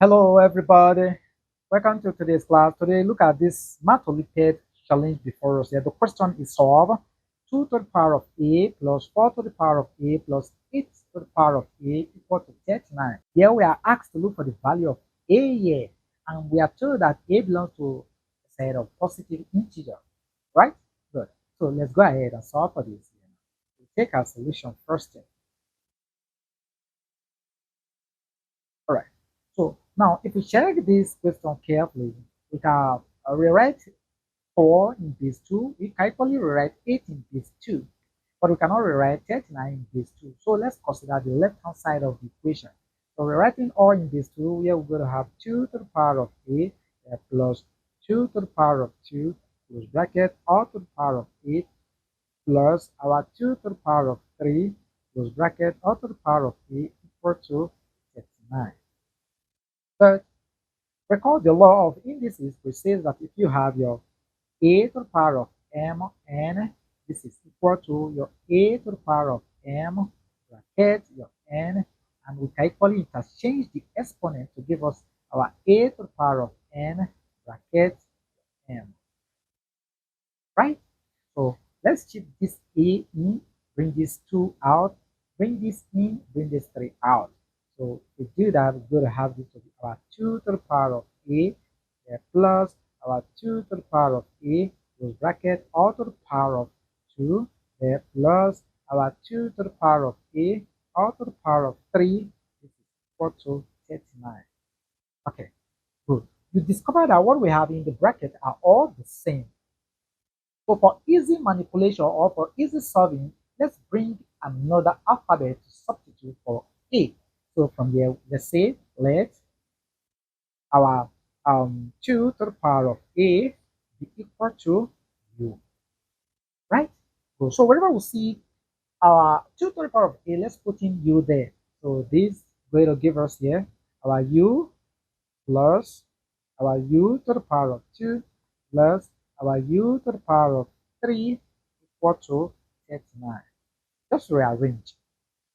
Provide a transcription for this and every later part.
Hello, everybody. Welcome to today's class. Today, look at this math Olympiad challenge before us here. The question is solve 2 to the power of a plus 4 to the power of a plus 8 to the power of a equal to 39. Here we are asked to look for the value of a here, and we are told that a belongs to a set of positive integer, right? Good. So let's go ahead and solve for this. We take our solution first. All right. So now, if we check this question carefully, we can rewrite 4 in base 2. We can equally rewrite 8 in base 2, but we cannot rewrite 39 in base 2. So let's consider the left-hand side of the equation. So rewriting all in base 2, we are going to have 2 to the power of 8 plus 2 to the power of 2 close bracket all to the power of 8 plus our 2 to the power of 3 close bracket all to the power of 8 equal to 39. But recall the law of indices, which says that if you have your a to the power of m(n), this is equal to your a to the power of m bracket your n, and we can equally interchange the exponent to give us our a to the power of n bracket m. Right? So let's keep this a in, bring this 2 out, bring this in, bring this 3 out. So to do that, we're going to have this to be our 2 to the power of a plus our 2 to the power of a close bracket all to the power of 2 plus our 2 to the power of a all to the power of 3. This is equal to 39. Okay, good. You discover that what we have in the bracket are all the same. So for easy manipulation or for easy solving, let's bring another alphabet to substitute for A. So from here, let's say let our 2 to the power of A be equal to U, right? So whenever we see our 2 to the power of A, let's put in U there. So this will give us here our U plus our U to the power of 2 plus our U to the power of 3 equal to 39. Just rearrange.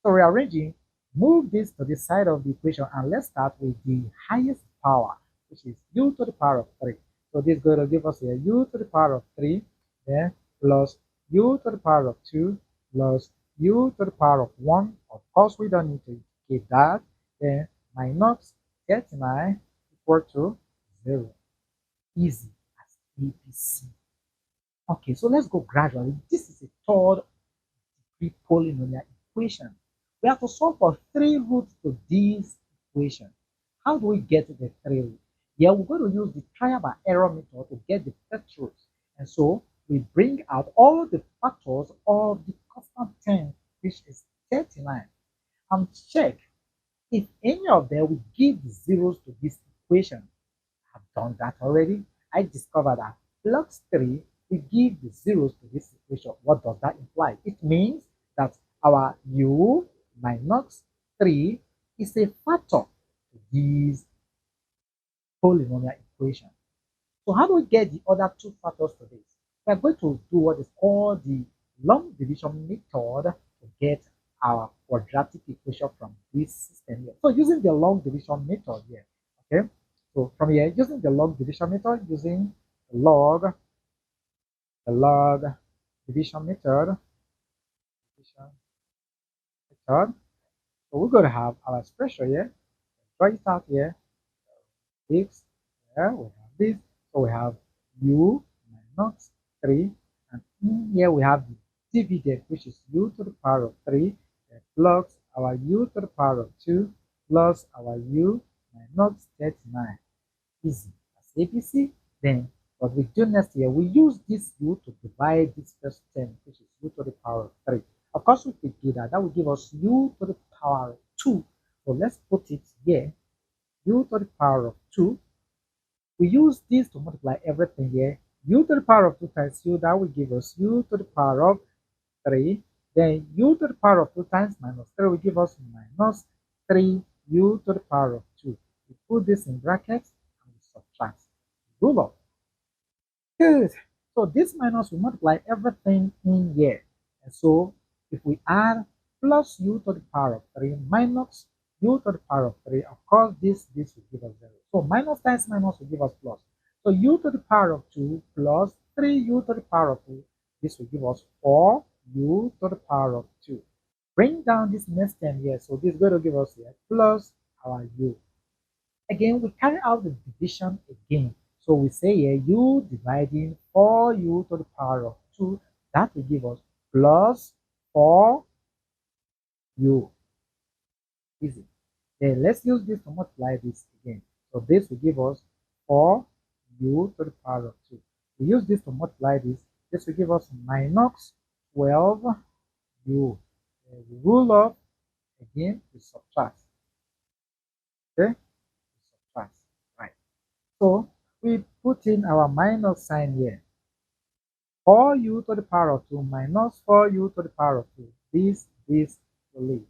So rearranging, move this to the side of the equation and let's start with the highest power, which is U to the power of 3. So this is going to give us here U to the power of 3, then plus U to the power of 2 plus U to the power of 1. Of course, we don't need to keep that. Then minus 39 equal to 0. Easy as ABC. Okay, so let's go gradually. This is a third degree polynomial equation. We have to solve for 3 roots to this equation. How do we get to the 3 roots? Yeah, we're going to use the trial by error method to get the first root. And so we bring out all the factors of the constant term, which is 39, and check if any of them will give the zeros to this equation. I've done that already. I discovered that plus 3 will give the zeros to this equation. What does that imply? It means that our u minus 3 is a factor to this polynomial equation. So how do we get the other 2 factors to this? We are going to do what is called the long division method to get our quadratic equation from this system here. So using the long division method here, okay? So from here, using the log division method, using the log division method, so we're going to have our expression here. Draw it out here. This, here we have this. So we have u minus 3, and in here we have the dividend, which is u to the power of 3, plus our u to the power of 2, plus our u minus 39. Easy as ABC. Then what we do next here, we use this u to divide this first term, which is u to the power of 3. Of course, we could do that. That will give us u to the power of 2. So let's put it here, u to the power of 2. We use this to multiply everything here. U to the power of 2 times u, that will give us u to the power of 3. Then u to the power of 2 times minus 3 will give us minus 3 u to the power of 2. We put this in brackets and we subtract. Rule of. Good. So this minus will multiply everything in here. And so if we add plus u to the power of 3 minus u to the power of 3. Of course, this will give us 0. So minus times minus will give us plus. So u to the power of 2 plus 3u to the power of 2. This will give us 4u to the power of 2. Bring down this next term here. So this is going to give us here plus our u. Again, we carry out the division again. So we say here u dividing 4u to the power of 2. That will give us plus 4u. Easy. Then let's use this to multiply this again. So this will give us 4u to the power of 2. We use this to multiply this. This will give us minus 12u. We rule up again, we subtract. Okay, we subtract. Right. So we put in our minus sign here. 4u to the power of 2 minus 4u to the power of 2. This will leave.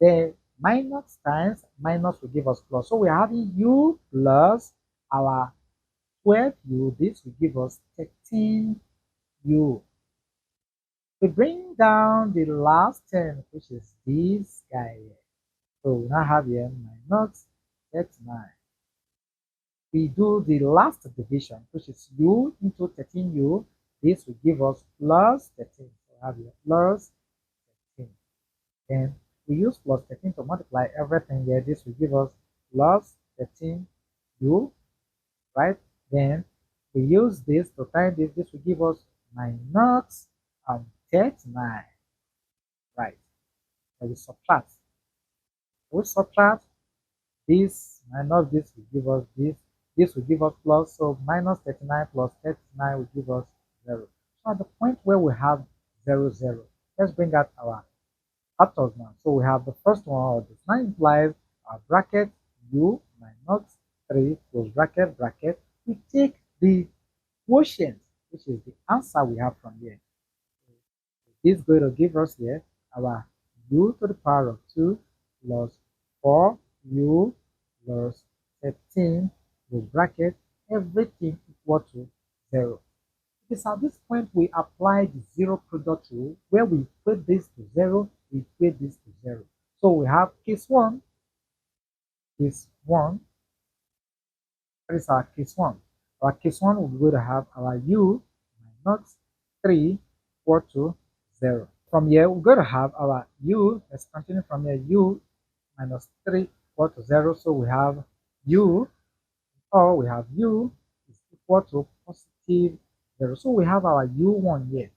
The minus times minus will give us plus. So we are having u plus our 12u. This will give us 13u. We bring down the last term, which is this guy here. So we now have here minus 39. We do the last division, which is u into 13u. This will give us plus 13. So we have here plus 13. Then we use plus 13 to multiply everything here. This will give us plus 13u, right? Then we use this to times this. This will give us minus 39, right? And we subtract. We subtract this minus this will give us this. This will give us plus. So minus 39 plus 39 will give us 0. So at the point where we have 0, 0, let's bring out our factors now. So we have the first one, or this now implies our bracket u minus 3 close bracket bracket. We take the quotient, which is the answer we have from here. This is going to give us here our u to the power of 2 plus 4u plus 13 close bracket, everything equal to 0. It is at this point we apply the zero product rule, where we equate this to 0, we equate this to 0. So we have case 1, case 1. That is our case 1. Our case 1 will be going to have our u minus 3 equal to 0. From here, we're going to have our u, let's continue from here, u minus 3 equal to 0. So we have u, or we have u is equal to positive 0. So we have our u1 here.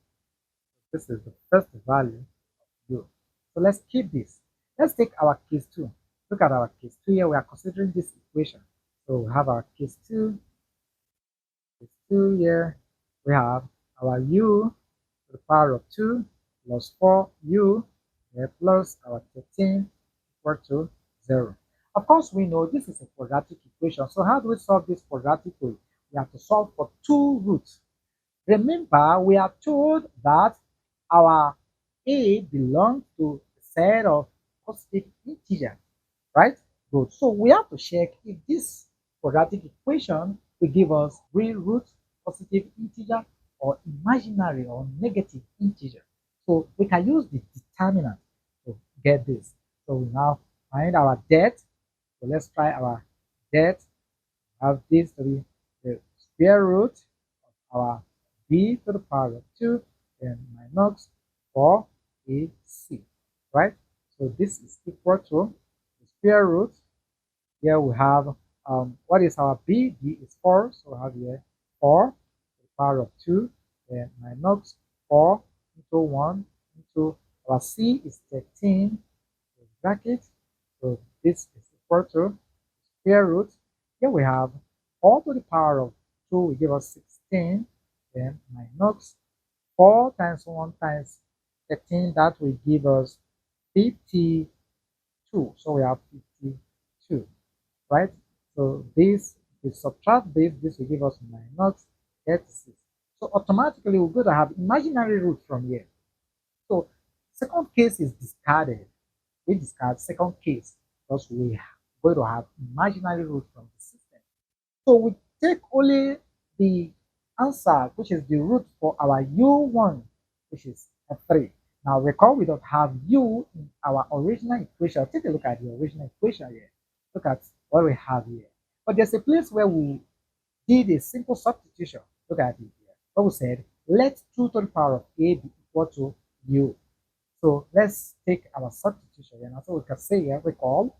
This is the first value of u. So let's keep this. Let's take our case 2. Look at our case 2 here. We are considering this equation. So we have our case 2. Case 2 here. We have our u to the power of 2 plus 4u plus our 13 equal to 0. Of course, we know this is a quadratic equation. So how do we solve this quadratically? We have to solve for two roots. Remember, we are told that our a belongs to a set of positive integers, right? Good. So we have to check if this quadratic equation will give us real root, positive integer, or imaginary or negative integer. So we can use the determinant to get this. So we now find our debt. So let's try our debt. Have this to be the square root of our b to the power of 2 and minus 4ac, right? So this is equal to the square root. Here we have what is our b? B is 4, so we have here 4 to the power of 2 and minus 4 into 1 into our c is 13 bracket. So this is equal to square root. Here we have 4 to the power of 2 will give us 16, then minus 4 times 1 times 13, that will give us 52. So we have 52, right? So this, we subtract this will give us minus 36. So automatically we're going to have imaginary root from here. So second case is discarded. We discard second case because we are going to have imaginary root from the system. So we take only the answer, which is the root for our u1, which is 3. Now recall we don't have u in our original equation. Take a look at the original equation here. Look at what we have here. But there's a place where we did a simple substitution. Look at it here. What we said, let 2 to the power of a be equal to u. So let's take our substitution here. Now, so we can say here, recall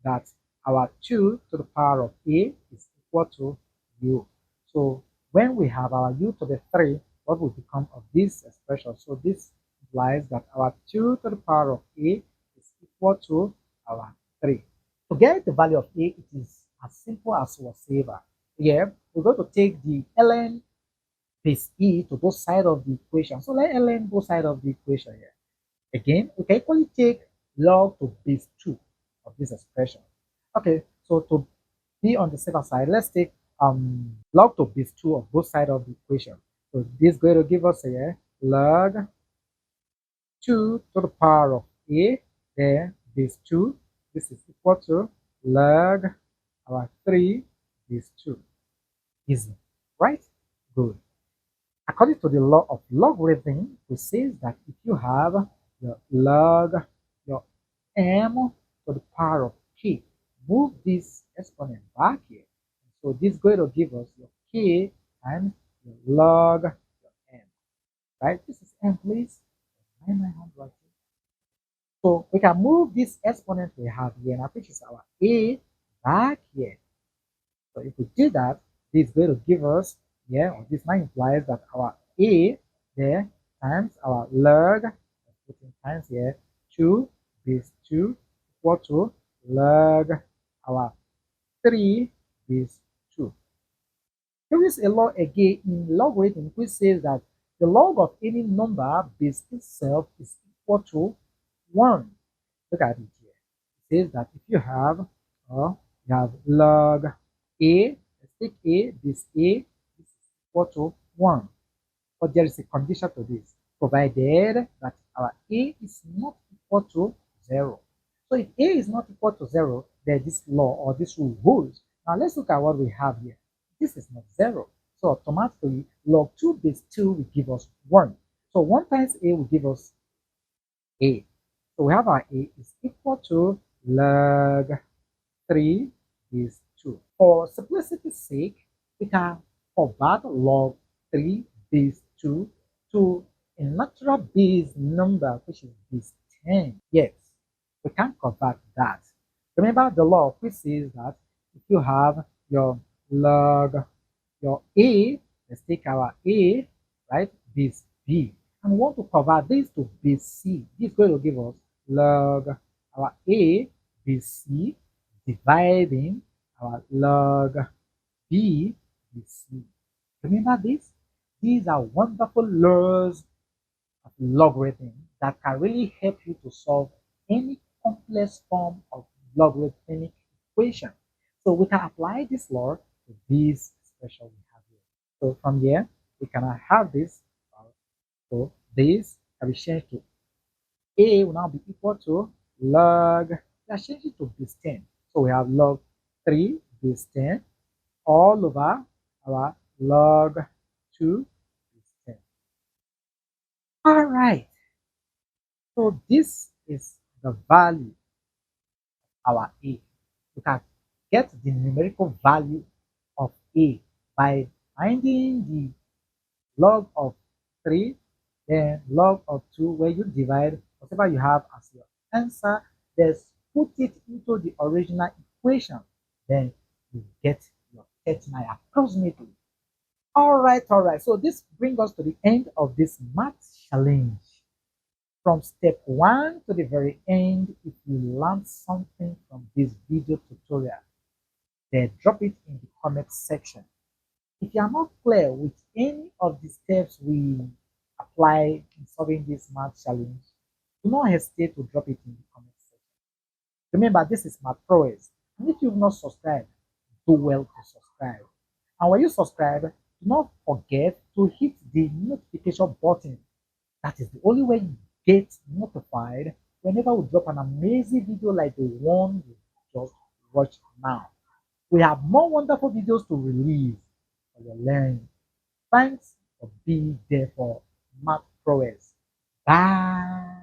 that our 2 to the power of a is equal to u. So when we have our u to the 3, what will become of this expression? So this implies that our 2 to the power of a is equal to our 3. To get the value of a, it is as simple as whatever. Here, we're going to take the ln base e to both sides of the equation. So let ln both sides of the equation here. Again, we can equally take log to base 2 of this expression. Okay, so to be on the safer side, let's take log to base 2 of both sides of the equation. So this is going to give us here log 2 to the power of a, then base 2. This is equal to log our 3 base 2. Easy, right? Good. According to the law of logarithm, it says that if you have your log, your m to the power of k, move this exponent back here. So this is going to give us your k and your log your m. Right? This is m, please. My handwriting. So we can move this exponent we have here now, which is our a, back here. So if we do that, this is going to give us, or this now implies that our a there times our log, putting times here, 2 base 2 equal to log our 3 base 2. There is a law again in logarithm which says that the log of any number base itself is equal to 1. Look at it here. It says that if you have log a, let's take a, this is equal to 1. But there is a condition to this, provided that our a is not equal to 0. So if a is not equal to 0, then this law or this rule holds. Now let's look at what we have here. This is not 0. So automatically log 2 base 2 will give us 1. So 1 times a will give us a. So we have our a is equal to log 3 base 2. For simplicity's sake, we can convert log 3 base 2 to a natural base number, which is base 10. Yes, we can convert that. Remember the law which says that if you have your log, your a, let's take our a, right, base b, and we want to convert this to base c. This is going to give us log our a base c dividing our log b base c. Remember this? These are wonderful laws of logarithm that can really help you to solve any complex form of logarithmic equation. So we can apply this law to this expression we have here. So from here, we can have this. So this can be changed to a will now be equal to log, let's change it to base 10. So we have log 3 base 10 all over our log 2 base 10. All right. So this is the value of our a. We can get the numerical value of a by finding the log of 3, then log of 2, where you divide whatever you have as your answer, just put it into the original equation, then you get your 39 approximately. All right. So this brings us to the end of this math challenge. From step 1 to the very end, if you learned something from this video tutorial, then drop it in the comment section. If you are not clear with any of the steps we apply in solving this math challenge, do not hesitate to drop it in the comment section. Remember, this is Math Prowess, and if you've not subscribed, do well to subscribe. And when you subscribe, do not forget to hit the notification button. That is the only way you get notified whenever we drop an amazing video like the one you just watched now. We have more wonderful videos to release for your learning. Thanks for being there for math prowess. Bye.